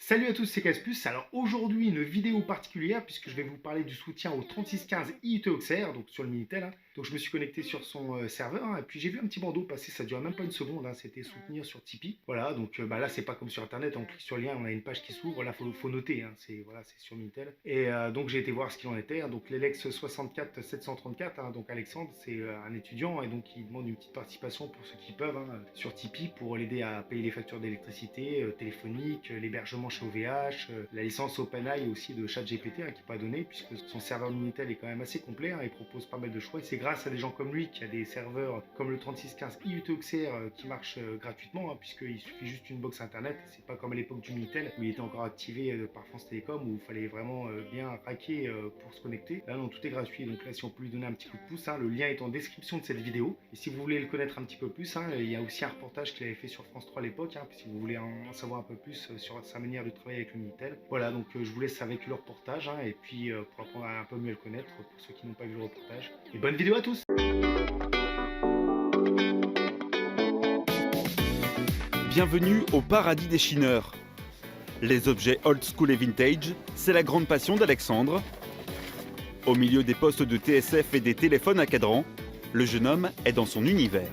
Salut à tous, c'est Casplus. Alors aujourd'hui, une vidéo particulière puisque je vais vous parler du soutien au 3615 IUT Auxerre, donc sur le Minitel. Donc je me suis connecté sur son serveur et puis j'ai vu un petit bandeau passer, ça dure même pas une seconde, c'était soutenir sur Tipeee. Voilà, donc là c'est pas comme sur internet, on clique sur le lien, on a une page qui s'ouvre, là faut noter, c'est sur Minitel. Et donc j'ai été voir ce qu'il en était, donc l'Elex 64 734, donc Alexandre, c'est un étudiant et donc il demande une petite participation pour ceux qui peuvent sur Tipeee pour l'aider à payer les factures d'électricité, téléphonique, l'hébergement chez OVH, la licence OpenAI aussi de ChatGPT qui n'est pas donnée puisque son serveur Minitel est quand même assez complet, il propose pas mal de choix et c'est grâce à des gens comme lui qui a des serveurs comme le 3615 IUT Auxerre qui marchent gratuitement puisqu'il suffit juste une box internet, c'est pas comme à l'époque du Minitel où il était encore activé par France Télécom où il fallait vraiment bien raquer pour se connecter. Là non, tout est gratuit, donc là si on peut lui donner un petit coup de pouce, le lien est en description de cette vidéo et si vous voulez le connaître un petit peu plus, il y a aussi un reportage qu'il avait fait sur France 3 à l'époque, si vous voulez en savoir un peu plus sur sa manière de travailler avec le Minitel. Voilà, donc je vous laisse avec le reportage et puis pour apprendre à un peu mieux le connaître pour ceux qui n'ont pas vu le reportage. Et bonne vidéo à tous. Bienvenue au paradis des chineurs. Les objets old school et vintage, c'est la grande passion d'Alexandre. Au milieu des postes de TSF et des téléphones à cadran, le jeune homme est dans son univers.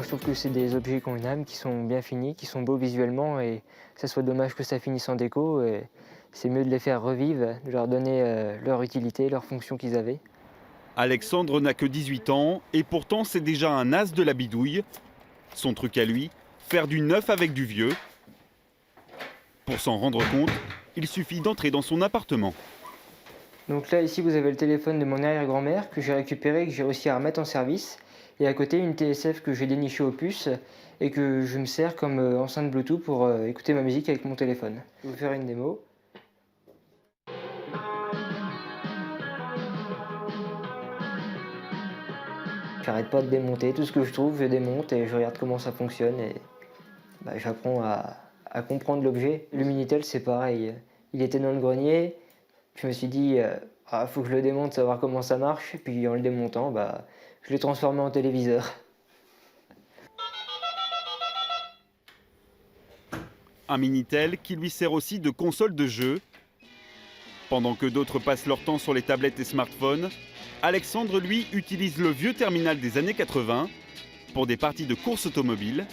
Je trouve que c'est des objets qui ont une âme, qui sont bien finis, qui sont beaux visuellement et ça soit dommage que ça finisse en déco. C'est mieux de les faire revivre, de leur donner leur utilité, leur fonction qu'ils avaient. Alexandre n'a que 18 ans et pourtant c'est déjà un as de la bidouille. Son truc à lui, faire du neuf avec du vieux. Pour s'en rendre compte, il suffit d'entrer dans son appartement. Donc là, ici, vous avez le téléphone de mon arrière-grand-mère que j'ai récupéré et que j'ai réussi à remettre en service. Et à côté, une TSF que j'ai dénichée aux puces et que je me sers comme enceinte Bluetooth pour écouter ma musique avec mon téléphone. Je vais vous faire une démo. J'arrête pas de démonter, tout ce que je trouve, je démonte et je regarde comment ça fonctionne et j'apprends à comprendre l'objet. Le Minitel, c'est pareil, il était dans le grenier, je me suis dit, faut que je le démonte, savoir comment ça marche, et puis en le démontant, je l'ai transformé en téléviseur. Un Minitel qui lui sert aussi de console de jeu. Pendant que d'autres passent leur temps sur les tablettes et smartphones, Alexandre, lui, utilise le vieux terminal des années 80 pour des parties de course automobile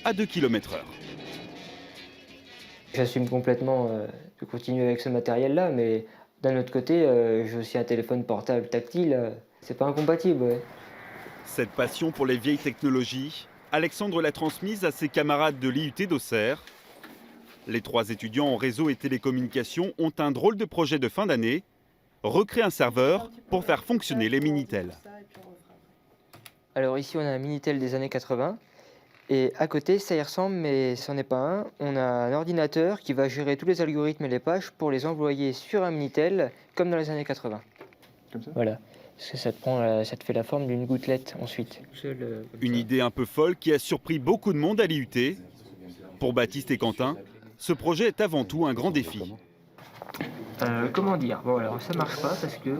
à 2 km/h. J'assume complètement de continuer avec ce matériel-là, mais d'un autre côté, j'ai aussi un téléphone portable tactile, c'est pas incompatible. Ouais. Cette passion pour les vieilles technologies, Alexandre l'a transmise à ses camarades de l'IUT d'Auxerre. Les 3 étudiants en réseau et télécommunications ont un drôle de projet de fin d'année, recréer un serveur pour faire fonctionner les Minitel. Alors ici, on a un Minitel des années 80. Et à côté, ça y ressemble, mais ce n'en est pas un. On a un ordinateur qui va gérer tous les algorithmes et les pages pour les envoyer sur un Minitel, comme dans les années 80. Comme ça ? Voilà. Parce que ça te fait la forme d'une gouttelette ensuite. Une idée un peu folle qui a surpris beaucoup de monde à l'IUT. Pour Baptiste et Quentin, ce projet est avant tout un grand défi. Comment dire ? Bon, alors ça marche pas parce que...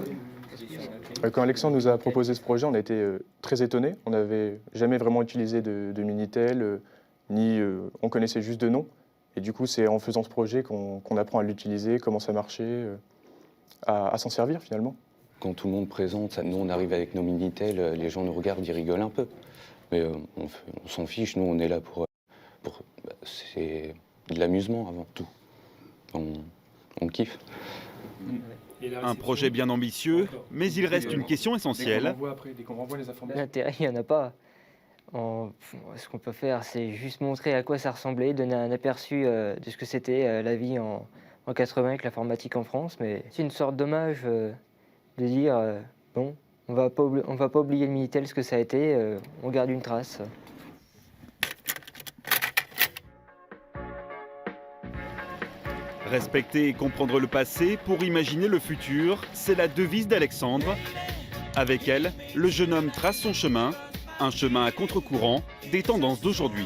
Quand Alexandre nous a proposé ce projet, on a été très étonnés. On n'avait jamais vraiment utilisé de Minitel, on connaissait juste de nom. Et du coup, c'est en faisant ce projet qu'on apprend à l'utiliser, comment ça marchait, à s'en servir finalement. Quand tout le monde présente, nous on arrive avec nos Minitel, les gens nous regardent, ils rigolent un peu. Mais on s'en fiche, nous on est là pour c'est de l'amusement avant tout. On kiffe. Un projet bien ambitieux, mais il reste une question essentielle. L'intérêt, il n'y en a pas. Ce qu'on peut faire, c'est juste montrer à quoi ça ressemblait, donner un aperçu de ce que c'était la vie en 80 avec l'informatique en France. Mais c'est une sorte d'hommage de dire, bon, on va pas oublier le Minitel, ce que ça a été, on garde une trace. Respecter et comprendre le passé pour imaginer le futur, c'est la devise d'Alexandre. Avec elle, le jeune homme trace son chemin, un chemin à contre-courant des tendances d'aujourd'hui.